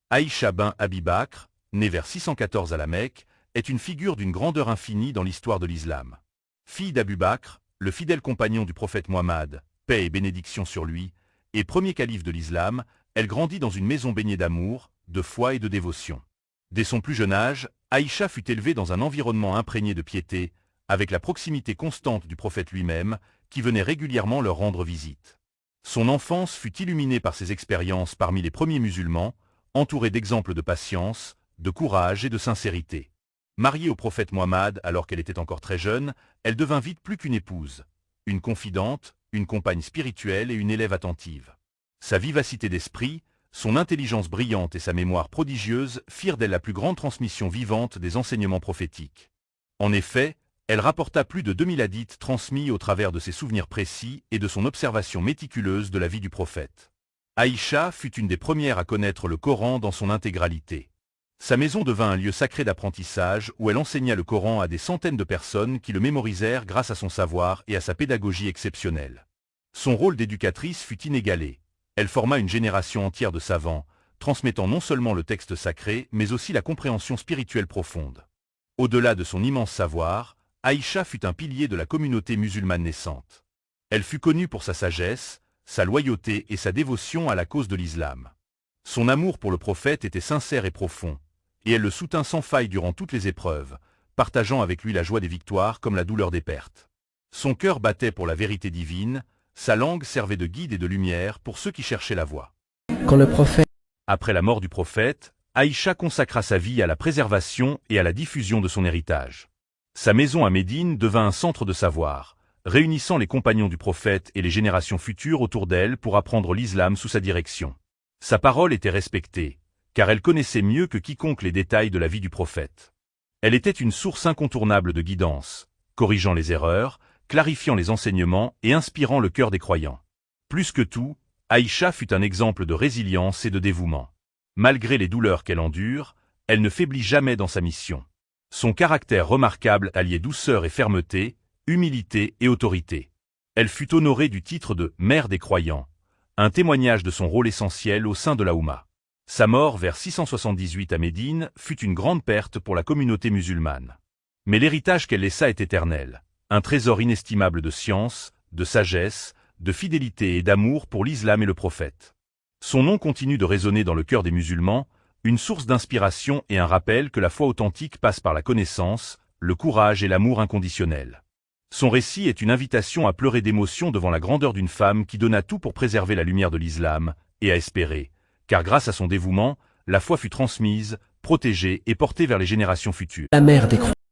Aïcha bin Abi Bakr, née vers 614 à la Mecque, est une figure d'une grandeur infinie dans l'histoire de l'islam. Fille d'Abu Bakr, le fidèle compagnon du prophète Muhammad, paix et bénédiction sur lui, et premier calife de l'islam, elle grandit dans une maison baignée d'amour, de foi et de dévotion. Dès son plus jeune âge, Aïcha fut élevée dans un environnement imprégné de piété, avec la proximité constante du prophète lui-même, qui venait régulièrement leur rendre visite. Son enfance fut illuminée par ses expériences parmi les premiers musulmans, entourée d'exemples de patience, de courage et de sincérité. Mariée au prophète Muhammad alors qu'elle était encore très jeune, elle devint vite plus qu'une épouse, une confidente, une compagne spirituelle et une élève attentive. Sa vivacité d'esprit, son intelligence brillante et sa mémoire prodigieuse firent d'elle la plus grande transmission vivante des enseignements prophétiques. En effet, elle rapporta plus de 2000 hadiths transmis au travers de ses souvenirs précis et de son observation méticuleuse de la vie du prophète. Aïcha fut une des premières à connaître le Coran dans son intégralité. Sa maison devint un lieu sacré d'apprentissage où elle enseigna le Coran à des centaines de personnes qui le mémorisèrent grâce à son savoir et à sa pédagogie exceptionnelle. Son rôle d'éducatrice fut inégalé. Elle forma une génération entière de savants, transmettant non seulement le texte sacré, mais aussi la compréhension spirituelle profonde. Au-delà de son immense savoir, Aïcha fut un pilier de la communauté musulmane naissante. Elle fut connue pour sa sagesse, sa loyauté et sa dévotion à la cause de l'islam. Son amour pour le prophète était sincère et profond, et elle le soutint sans faille durant toutes les épreuves, partageant avec lui la joie des victoires comme la douleur des pertes. Son cœur battait pour la vérité divine, sa langue servait de guide et de lumière pour ceux qui cherchaient la voie. Après la mort du prophète, Aïcha consacra sa vie à la préservation et à la diffusion de son héritage. Sa maison à Médine devint un centre de savoir, réunissant les compagnons du prophète et les générations futures autour d'elle pour apprendre l'islam sous sa direction. Sa parole était respectée, car elle connaissait mieux que quiconque les détails de la vie du prophète. Elle était une source incontournable de guidance, corrigeant les erreurs, clarifiant les enseignements et inspirant le cœur des croyants. Plus que tout, Aïcha fut un exemple de résilience et de dévouement. Malgré les douleurs qu'elle endure, elle ne faiblit jamais dans sa mission. Son caractère remarquable alliait douceur et fermeté, humilité et autorité. Elle fut honorée du titre de « mère des croyants », un témoignage de son rôle essentiel au sein de la Oumma. Sa mort vers 678 à Médine fut une grande perte pour la communauté musulmane. Mais l'héritage qu'elle laissa est éternel, un trésor inestimable de science, de sagesse, de fidélité et d'amour pour l'islam et le prophète. Son nom continue de résonner dans le cœur des musulmans, une source d'inspiration et un rappel que la foi authentique passe par la connaissance, le courage et l'amour inconditionnel. Son récit est une invitation à pleurer d'émotion devant la grandeur d'une femme qui donna tout pour préserver la lumière de l'islam, et à espérer, car grâce à son dévouement, la foi fut transmise, protégée et portée vers les générations futures.